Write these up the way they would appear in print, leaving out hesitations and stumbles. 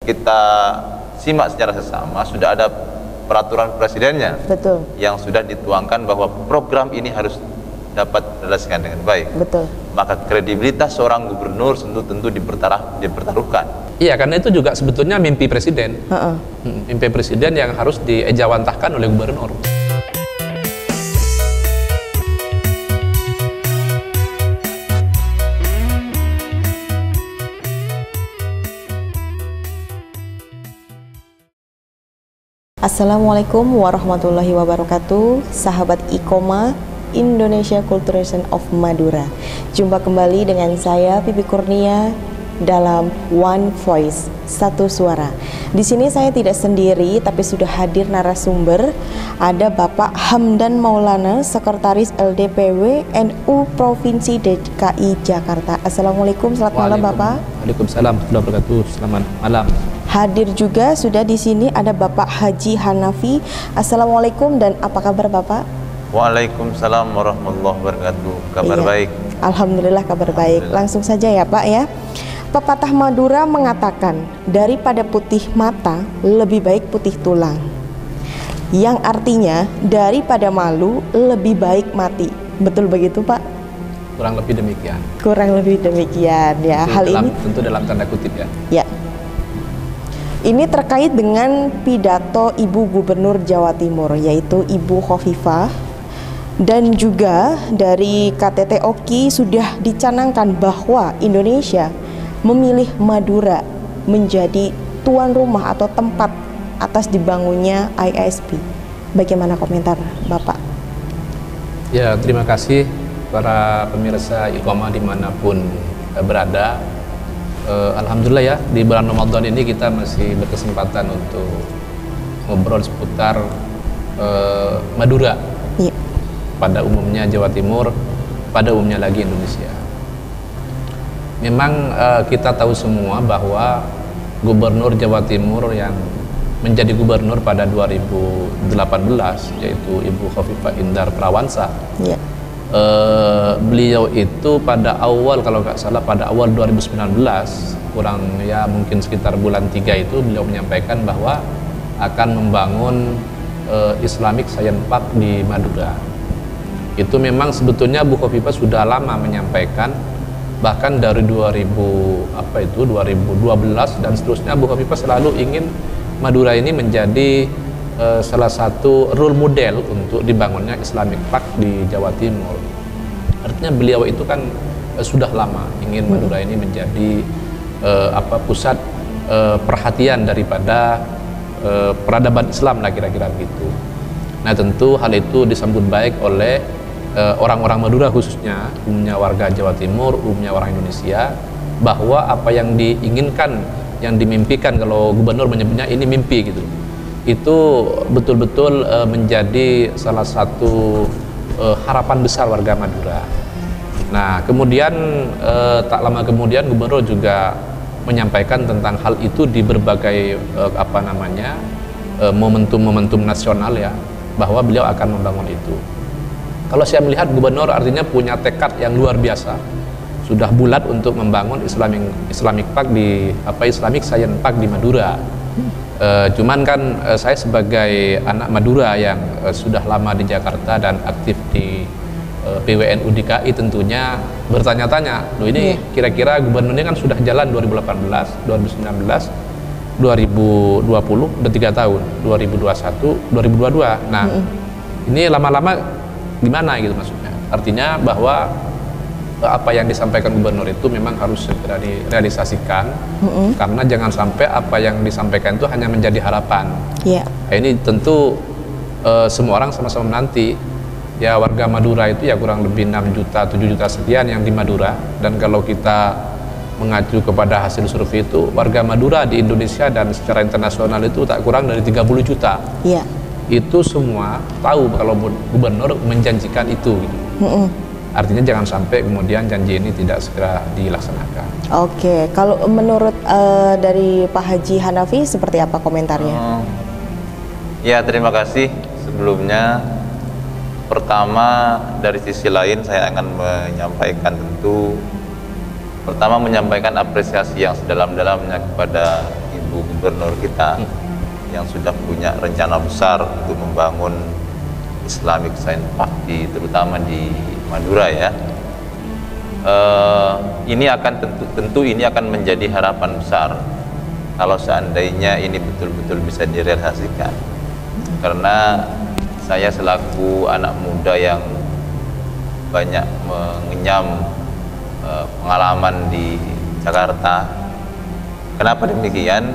kita simak secara sesama, sudah ada peraturan presidennya. Betul. Yang sudah dituangkan bahwa program ini harus dapat direalisasikan dengan baik. Betul. Maka kredibilitas seorang gubernur tentu dipertaruhkan. Iya, karena itu juga sebetulnya mimpi presiden. Mimpi presiden yang harus diejawantahkan oleh gubernur. Assalamualaikum warahmatullahi wabarakatuh, sahabat Iqomah Indonesia Culturation of Madura. Jumpa kembali dengan saya Pipi Kurnia dalam One Voice, satu suara. Di sini saya tidak sendiri, tapi sudah hadir narasumber. Ada Bapak Hamdan Maulana, Sekretaris LDPW NU Provinsi DKI Jakarta. Assalamualaikum, selamat malam Bapak. Waalaikumsalam warahmatullahi wabarakatuh. Selamat malam. Hadir juga sudah di sini ada Bapak Haji Hanafi. Assalamualaikum dan apa kabar Bapak? Waalaikumsalam warahmatullahi wabarakatuh. Kabar baik. Alhamdulillah kabar baik. Langsung saja ya Pak ya. Pepatah Madura mengatakan, daripada putih mata lebih baik putih tulang. Yang artinya daripada malu lebih baik mati. Betul begitu Pak? Kurang lebih demikian. Kurang lebih demikian ya. Tentu dalam tanda kutip ya. Ya. Ini terkait dengan pidato Ibu Gubernur Jawa Timur, yaitu Ibu Khofifah, dan juga dari KTT Oki sudah dicanangkan bahwa Indonesia memilih Madura menjadi tuan rumah atau tempat atas dibangunnya ISP. Bagaimana komentar Bapak? Ya, terima kasih para pemirsa Iqomah dimanapun berada. Alhamdulillah ya, di bulan Ramadan ini kita masih berkesempatan untuk ngobrol seputar Madura. Iya. Pada umumnya Jawa Timur, pada umumnya lagi Indonesia. Memang kita tahu semua bahwa Gubernur Jawa Timur yang menjadi gubernur pada 2018, yaitu Ibu Khofifah Indar Parawansa. Iya. Beliau itu pada awal, kalau nggak salah pada awal 2019, kurang ya mungkin sekitar bulan 3 itu, beliau menyampaikan bahwa akan membangun Islamic Science Park di Madura. Itu memang sebetulnya Bu Khofifah sudah lama menyampaikan, bahkan dari 2012 dan seterusnya Bu Khofifah selalu ingin Madura ini menjadi salah satu role model untuk dibangunnya Islamic Park di Jawa Timur. Artinya beliau itu kan sudah lama ingin Madura ini menjadi pusat perhatian daripada peradaban Islam lah, kira-kira begitu. Nah, tentu hal itu disambut baik oleh orang-orang Madura, khususnya umumnya warga Jawa Timur, umumnya orang Indonesia, bahwa apa yang diinginkan, yang dimimpikan, kalau gubernur menyebutnya ini mimpi gitu, itu betul-betul menjadi salah satu harapan besar warga Madura. Nah, kemudian tak lama kemudian gubernur juga menyampaikan tentang hal itu di berbagai momentum-momentum nasional ya, bahwa beliau akan membangun itu. Kalau saya melihat gubernur artinya punya tekad yang luar biasa, sudah bulat untuk membangun Islamic Park di Islamic Science Park di Madura. Cuman kan saya sebagai anak Madura yang sudah lama di Jakarta dan aktif di PWNU DKI tentunya bertanya-tanya, loh ini kira-kira gubernurnya kan sudah jalan 2018, 2019, 2020, udah 3 tahun, 2021, 2022. Nah, ini lama-lama gimana gitu maksudnya? Artinya bahwa apa yang disampaikan gubernur itu memang harus segera direalisasikan, karena jangan sampai apa yang disampaikan itu hanya menjadi harapan. Nah, ini tentu semua orang sama-sama menanti ya. Warga Madura itu ya kurang lebih 6 juta, 7 juta sekian yang di Madura, dan kalau kita mengacu kepada hasil survei itu, warga Madura di Indonesia dan secara internasional itu tak kurang dari 30 juta. Itu semua tahu kalau gubernur menjanjikan itu gitu. Artinya jangan sampai kemudian janji ini tidak segera dilaksanakan. Oke, kalau menurut dari Pak Haji Hanafi seperti apa komentarnya? Ya, terima kasih sebelumnya. Pertama, dari sisi lain saya akan menyampaikan menyampaikan apresiasi yang sedalam-dalamnya kepada Ibu Ibu Gubernur kita yang sudah punya rencana besar untuk membangun Islamic Science Park terutama di Madura ya. Ini akan tentu ini akan menjadi harapan besar kalau seandainya ini betul-betul bisa direalisasikan, karena saya selaku anak muda yang banyak mengenyam pengalaman di Jakarta. Kenapa demikian?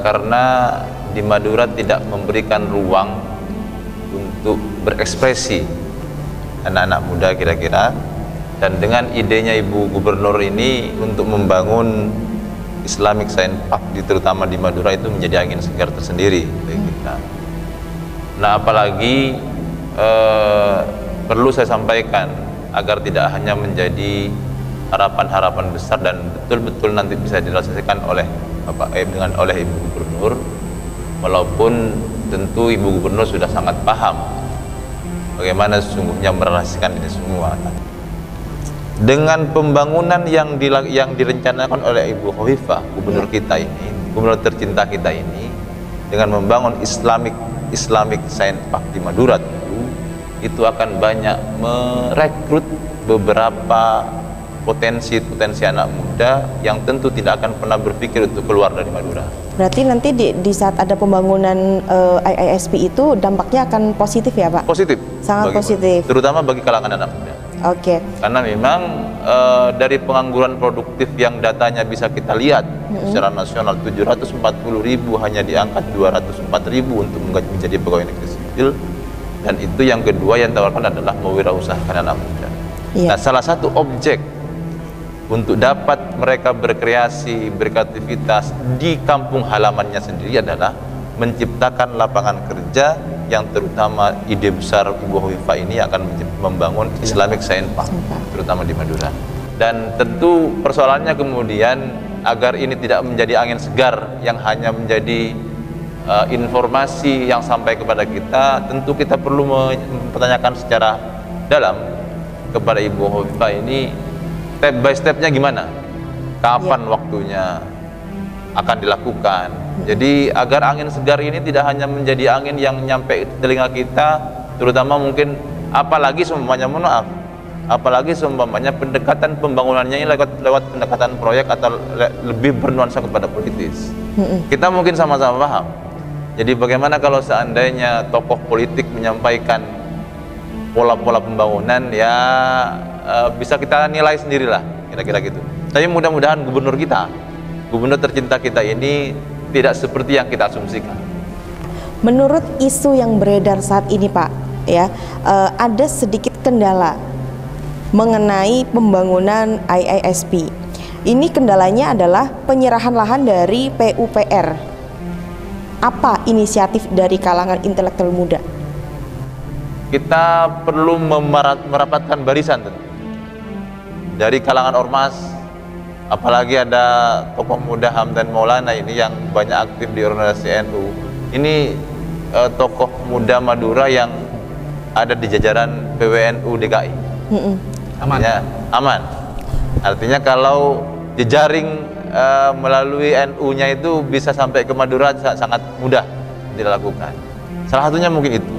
Karena di Madura tidak memberikan ruang untuk berekspresi anak-anak muda kira-kira, dan dengan idenya Ibu Gubernur ini untuk membangun Islamic Science Park terutama di Madura itu menjadi angin segar tersendiri bagi kita. Nah, apalagi perlu saya sampaikan agar tidak hanya menjadi harapan-harapan besar dan betul-betul nanti bisa direalisasikan oleh oleh Ibu Gubernur, walaupun tentu Ibu Gubernur sudah sangat paham bagaimana sesungguhnya merealisasikan ini semua. Dengan pembangunan yang direncanakan oleh Ibu Khofifah, Gubernur kita ini, Gubernur tercinta kita ini, dengan membangun Islamic Science Park di Madura, itu akan banyak merekrut beberapa potensi anak muda yang tentu tidak akan pernah berpikir untuk keluar dari Madura. Berarti nanti di saat ada pembangunan IISP itu dampaknya akan positif ya Pak? Positif. Sangat positif. Terutama bagi kalangan anak muda. Oke. Karena memang dari pengangguran produktif yang datanya bisa kita lihat secara nasional 740.000 hanya diangkat 204.000 untuk menjadi pegawai negeri sipil, dan itu yang kedua yang tawarkan adalah mewirausahakan anak muda. Nah, salah satu objek untuk dapat mereka berkreasi, berkreativitas di kampung halamannya sendiri adalah menciptakan lapangan kerja, yang terutama ide besar Ibu Khofifah ini akan membangun Islamic Science Park terutama di Madura. Dan tentu persoalannya kemudian agar ini tidak menjadi angin segar yang hanya menjadi informasi yang sampai kepada kita, tentu kita perlu mempertanyakan secara dalam kepada Ibu Khofifah ini step by stepnya gimana, kapan waktunya akan dilakukan. Jadi agar angin segar ini tidak hanya menjadi angin yang nyampe telinga kita, terutama mungkin apalagi seumpamanya pendekatan pembangunannya ini lewat pendekatan proyek atau lebih bernuansa kepada politis. Kita mungkin sama-sama paham. Jadi bagaimana kalau seandainya tokoh politik menyampaikan pola-pola pembangunan, ya bisa kita nilai sendirilah kira-kira gitu. Tapi mudah-mudahan gubernur tercinta kita ini tidak seperti yang kita asumsikan. Menurut isu yang beredar saat ini Pak, ya ada sedikit kendala mengenai pembangunan IISP. Ini kendalanya adalah penyerahan lahan dari PUPR. Apa inisiatif dari kalangan intelektual muda? Kita perlu merapatkan barisan dari kalangan ormas, apalagi ada tokoh muda Hamdan Maulana ini yang banyak aktif di organisasi NU. Ini tokoh muda Madura yang ada di jajaran PWNU DKI. Aman. Artinya kalau jejaring melalui NU-nya itu bisa sampai ke Madura sangat mudah dilakukan. Salah satunya mungkin itu.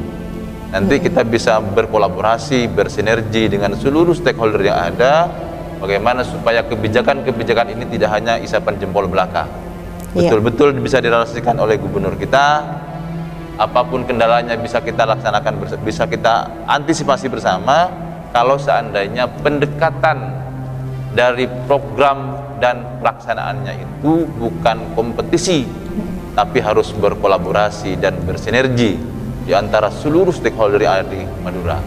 Nanti kita bisa berkolaborasi, bersinergi dengan seluruh stakeholder yang ada, bagaimana supaya kebijakan-kebijakan ini tidak hanya isapan jempol belaka, betul-betul bisa direalisasikan oleh gubernur kita. Apapun kendalanya bisa kita laksanakan, bisa kita antisipasi bersama. Kalau seandainya pendekatan dari program dan pelaksanaannya itu bukan kompetisi, tapi harus berkolaborasi dan bersinergi di antara seluruh stakeholder yang ada di Madura.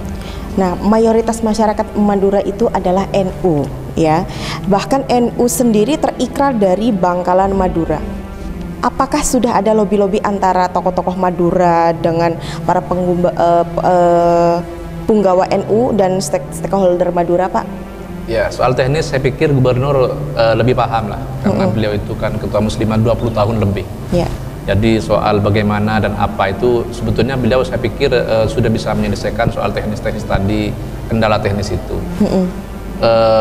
Nah, mayoritas masyarakat Madura itu adalah NU, ya. Bahkan NU sendiri terikrar dari Bangkalan Madura. Apakah sudah ada lobby-lobby antara tokoh-tokoh Madura dengan para punggawa NU dan stakeholder Madura, Pak? Ya, soal teknis saya pikir gubernur lebih paham lah, karena beliau itu kan ketua musliman 20 tahun lebih. Ya. Jadi soal bagaimana dan apa itu sebetulnya beliau saya pikir sudah bisa menyelesaikan soal teknis-teknis tadi, kendala teknis itu.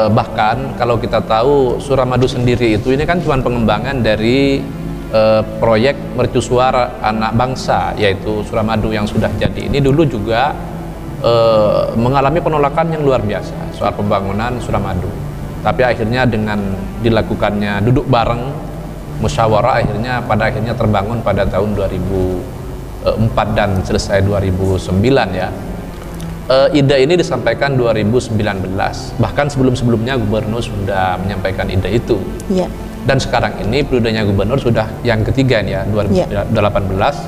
Bahkan kalau kita tahu Suramadu sendiri itu ini kan cuma pengembangan dari proyek mercusuar anak bangsa yaitu Suramadu yang sudah jadi ini dulu juga mengalami penolakan yang luar biasa soal pembangunan Suramadu. Tapi akhirnya dengan dilakukannya duduk bareng musyawarah pada akhirnya terbangun pada tahun 2004 dan selesai 2009 ya. Ide ini disampaikan 2019, bahkan sebelum-sebelumnya gubernur sudah menyampaikan ide itu. Ya. Dan sekarang ini periodenya gubernur sudah yang ketiga nih ya, 2018,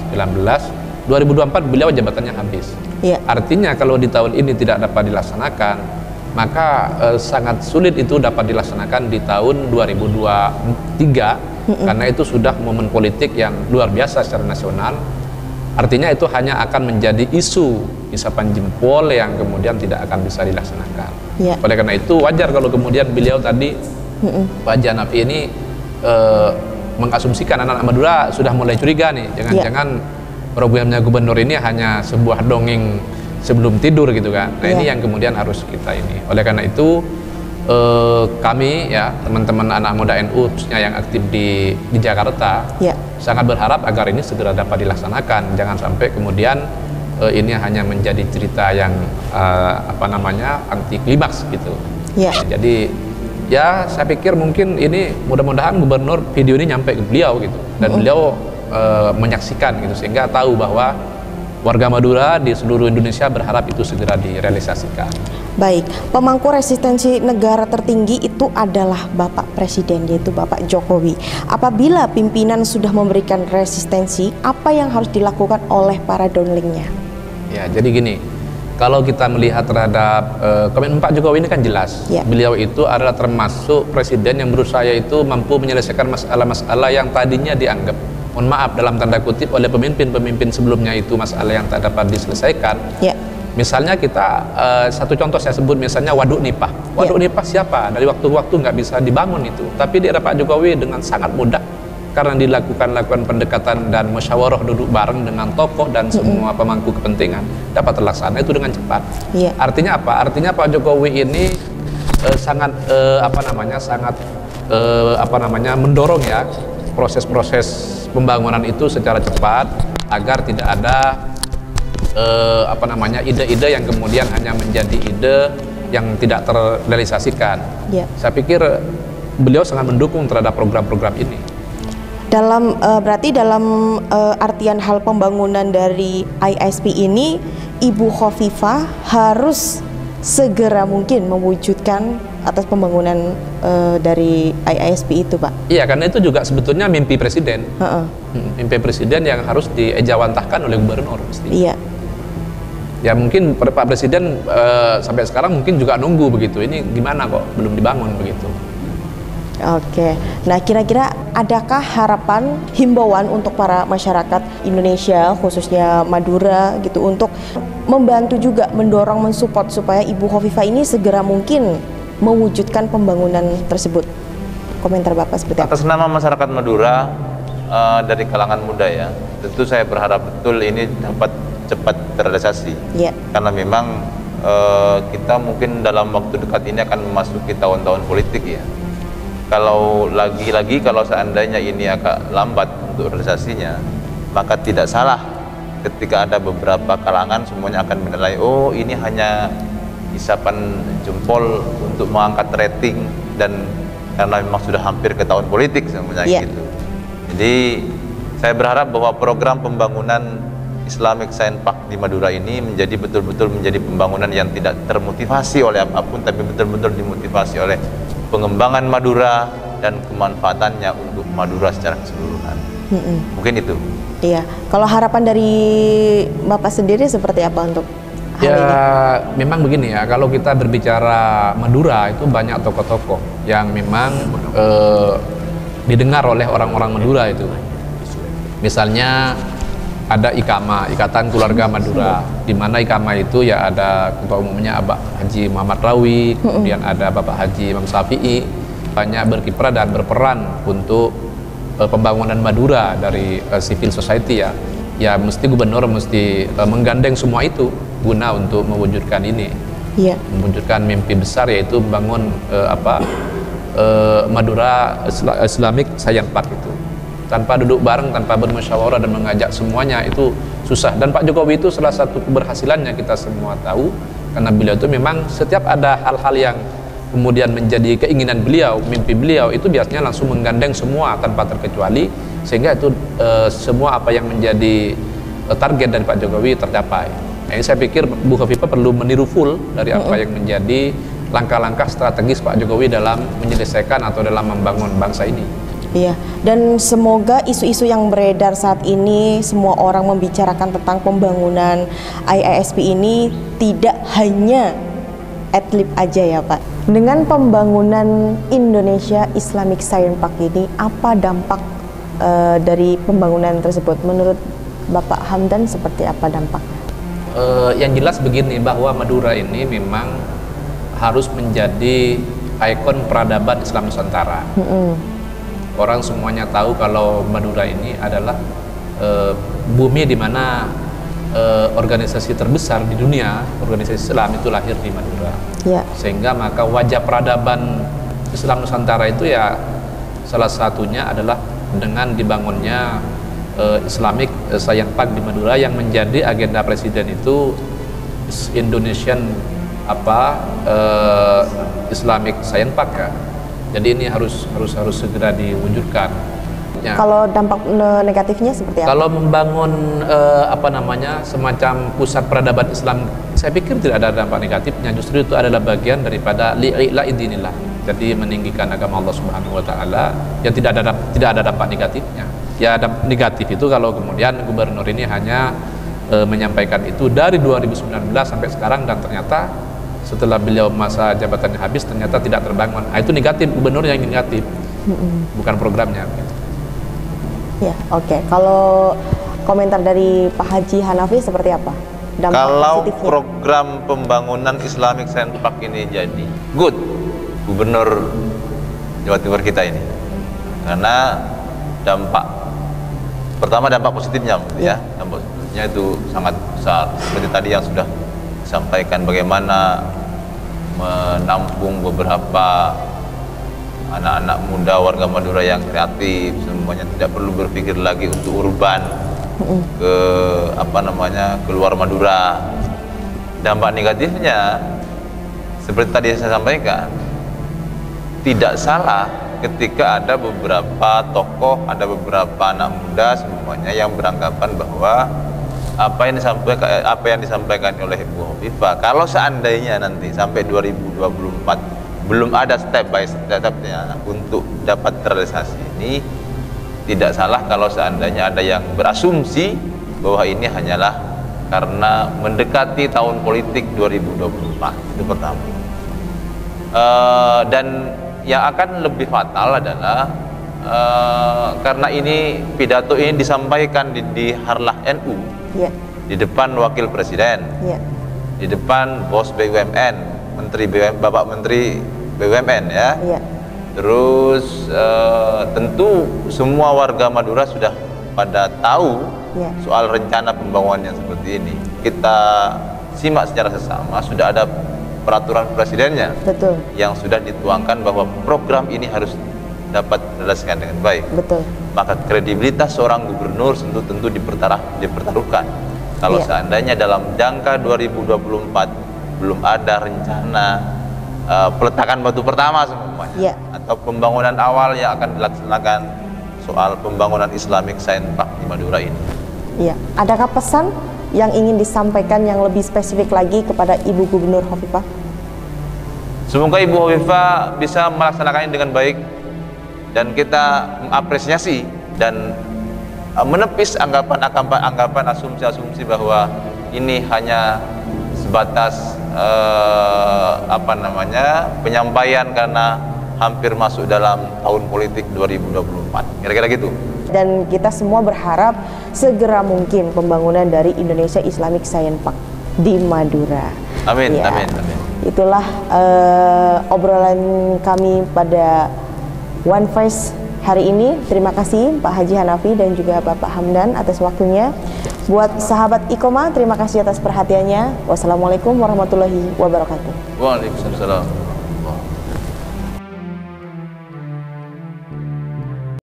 19, 2024 beliau jabatannya habis. Ya. Artinya kalau di tahun ini tidak dapat dilaksanakan, maka sangat sulit itu dapat dilaksanakan di tahun 2023 karena itu sudah momen politik yang luar biasa secara nasional. Artinya itu hanya akan menjadi isu isapan jempol yang kemudian tidak akan bisa dilaksanakan. Ya. Oleh karena itu wajar kalau kemudian beliau tadi Pak Janafi ini mengasumsikan anak-anak Madura sudah mulai curiga nih, jangan-jangan programnya gubernur ini hanya sebuah dongeng sebelum tidur gitu kan. Nah ini yang kemudian harus kita ini. Oleh karena itu kami ya teman-teman anak muda NU khususnya yang aktif di Jakarta sangat berharap agar ini segera dapat dilaksanakan. Jangan sampai kemudian ini hanya menjadi cerita yang anti klimaks gitu. Jadi ya saya pikir mungkin ini mudah-mudahan gubernur video ini nyampe ke beliau gitu dan beliau menyaksikan gitu sehingga tahu bahwa warga Madura di seluruh Indonesia berharap itu segera direalisasikan. Baik, pemangku resistensi negara tertinggi itu adalah Bapak Presiden, yaitu Bapak Jokowi. Apabila pimpinan sudah memberikan resistensi, apa yang harus dilakukan oleh para downlingnya? Ya, jadi gini, kalau kita melihat terhadap komitmen Pak Jokowi ini kan jelas. Beliau itu adalah termasuk presiden yang menurut saya itu mampu menyelesaikan masalah-masalah yang tadinya dianggap, mohon maaf dalam tanda kutip, oleh pemimpin-pemimpin sebelumnya itu masalah yang tak dapat diselesaikan. Misalnya kita satu contoh saya sebut misalnya Waduk Nipah. Waduk Nipah siapa? Dari waktu ke waktu nggak bisa dibangun itu. Tapi di era Pak Jokowi dengan sangat mudah karena dilakukan pendekatan dan musyawarah duduk bareng dengan tokoh dan semua pemangku kepentingan dapat terlaksana itu dengan cepat. Artinya apa? Artinya Pak Jokowi ini sangat mendorong ya proses-proses pembangunan itu secara cepat agar tidak ada ide-ide yang kemudian hanya menjadi ide yang tidak terrealisasikan. Saya pikir beliau sangat mendukung terhadap program-program ini. Berarti dalam artian hal pembangunan dari ISP ini, Ibu Khofifah harus segera mungkin mewujudkan atas pembangunan dari ISP itu, Pak. Iya, karena itu juga sebetulnya mimpi presiden. Mimpi presiden yang harus diejawantahkan oleh gubernur. Iya. Ya mungkin Pak Presiden sampai sekarang mungkin juga nunggu begitu. Ini gimana kok belum dibangun begitu. Oke, nah kira-kira adakah harapan himbauan untuk para masyarakat Indonesia khususnya Madura gitu untuk membantu juga mendorong mensupport supaya Ibu Khofifah ini segera mungkin mewujudkan pembangunan tersebut? Komentar Bapak seperti apa? Atas nama masyarakat Madura dari kalangan muda ya, tentu saya berharap betul ini dapat cepat terrealisasi. Karena memang kita mungkin dalam waktu dekat ini akan memasuki tahun-tahun politik ya. Kalau kalau seandainya ini agak lambat untuk realisasinya, maka tidak salah ketika ada beberapa kalangan semuanya akan menilai, oh ini hanya isapan jempol untuk mengangkat rating dan karena memang sudah hampir ke tahun politik semuanya gitu. Jadi saya berharap bahwa program pembangunan Islamic Science Park di Madura ini menjadi betul-betul menjadi pembangunan yang tidak termotivasi oleh apapun, tapi betul-betul dimotivasi oleh pengembangan Madura dan kemanfaatannya untuk Madura secara keseluruhan. Mungkin itu. Iya. Kalau harapan dari Bapak sendiri seperti apa untuk hal ini? Memang begini ya, kalau kita berbicara Madura itu banyak tokoh-tokoh yang memang didengar oleh orang-orang Madura itu. Misalnya ada IKAMA, Ikatan Keluarga Madura, di mana IKAMA itu ya ada ketua umumnya Abah Haji Muhammad Rawi, kemudian ada Bapak Haji Imam Syafi'i, banyak berkiprah dan berperan untuk pembangunan Madura dari civil society ya. Ya mesti gubernur mesti menggandeng semua itu guna untuk mewujudkan ini, mewujudkan mimpi besar yaitu membangun Madura Islamic Science Park itu. tanpa duduk bareng, tanpa bermusyawarah dan mengajak semuanya itu susah. Dan Pak Jokowi itu salah satu keberhasilannya kita semua tahu, karena beliau itu memang setiap ada hal-hal yang kemudian menjadi keinginan beliau, mimpi beliau, itu biasanya langsung menggandeng semua tanpa terkecuali, sehingga itu semua apa yang menjadi target dari Pak Jokowi tercapai. Nah, ini saya pikir Bu Khofifah perlu meniru full dari apa yang menjadi langkah-langkah strategis Pak Jokowi dalam menyelesaikan atau dalam membangun bangsa ini. Iya, dan semoga isu-isu yang beredar saat ini, semua orang membicarakan tentang pembangunan IISP ini tidak hanya adlib aja ya Pak. Dengan pembangunan Indonesia Islamic Science Park ini, apa dampak dari pembangunan tersebut? Menurut Bapak Hamdan seperti apa dampaknya? Yang jelas begini, bahwa Madura ini memang harus menjadi ikon peradaban Islam Nusantara. Orang semuanya tahu kalau Madura ini adalah bumi di mana organisasi terbesar di dunia, organisasi Islam itu lahir di Madura. Sehingga maka wajah peradaban Islam Nusantara itu ya salah satunya adalah dengan dibangunnya Islamic Science Park di Madura, yang menjadi agenda presiden itu Indonesian Islamic Science Park ya. Jadi ini harus segera diwujudkan. Ya. Kalau dampak negatifnya seperti apa? Kalau membangun semacam pusat peradaban Islam, saya pikir tidak ada dampak negatifnya. Justru itu adalah bagian daripada li'ila'idinillah. Jadi meninggikan agama Allah Subhanahu wa taala, yang tidak ada dampak negatifnya. Ya, dampak negatif itu kalau kemudian gubernur ini hanya menyampaikan itu dari 2019 sampai sekarang, dan ternyata setelah beliau masa jabatannya habis ternyata tidak terbangun. Nah, itu negatif, gubernur yang negatif, bukan programnya. Ya, oke. Kalau komentar dari Pak Haji Hanafi seperti apa? Dampak kalau positifnya? Program pembangunan Islamic Science Park ini jadi good, gubernur Jawa Timur kita ini, karena pertama dampak positifnya ya, dampak positifnya itu sangat besar. Seperti tadi yang sudah disampaikan, bagaimana menampung beberapa anak-anak muda warga Madura yang kreatif, semuanya tidak perlu berpikir lagi untuk urban keluar Madura. Dampak negatifnya seperti tadi saya sampaikan, tidak salah ketika ada beberapa tokoh, ada beberapa anak muda semuanya yang beranggapan bahwa apa yang disampaikan oleh Ibu Khofifah, kalau seandainya nanti sampai 2024 belum ada step by step-nya untuk dapat terrealisasi ini, tidak salah kalau seandainya ada yang berasumsi bahwa ini hanyalah karena mendekati tahun politik 2024. Itu pertama. Dan yang akan lebih fatal adalah karena ini pidato ini disampaikan di Harlah NU, di depan Wakil Presiden, di depan bos BUMN, Bapak Menteri BUMN ya. Terus tentu semua warga Madura sudah pada tahu soal rencana pembangunan yang seperti ini. Kita simak secara sesama, sudah ada peraturan presidennya. Betul. Yang sudah dituangkan bahwa program ini harus dapat direalisasikan dengan baik. Betul. Maka kredibilitas seorang gubernur tentu dipertaruhkan. Kalau seandainya dalam jangka 2024 belum ada rencana peletakan batu pertama semuanya, atau pembangunan awal yang akan dilaksanakan soal pembangunan Islamic Science Park di Madura ini. Iya. Adakah pesan yang ingin disampaikan yang lebih spesifik lagi kepada Ibu Gubernur Khofifah? Semoga Ibu Khofifah bisa melaksanakannya dengan baik, dan kita mengapresiasi dan menepis anggapan asumsi-asumsi bahwa ini hanya sebatas penyampaian karena hampir masuk dalam tahun politik 2024. Kira-kira gitu. Dan kita semua berharap segera mungkin pembangunan dari Indonesia Islamic Science Park di Madura. Amin, ya, amin, amin. Itulah obrolan kami pada One Voice hari ini. Terima kasih Pak Haji Hanafi dan juga Bapak Hamdan atas waktunya. Buat sahabat Iqomah, terima kasih atas perhatiannya. Wassalamualaikum warahmatullahi wabarakatuh. Waalaikumsalam.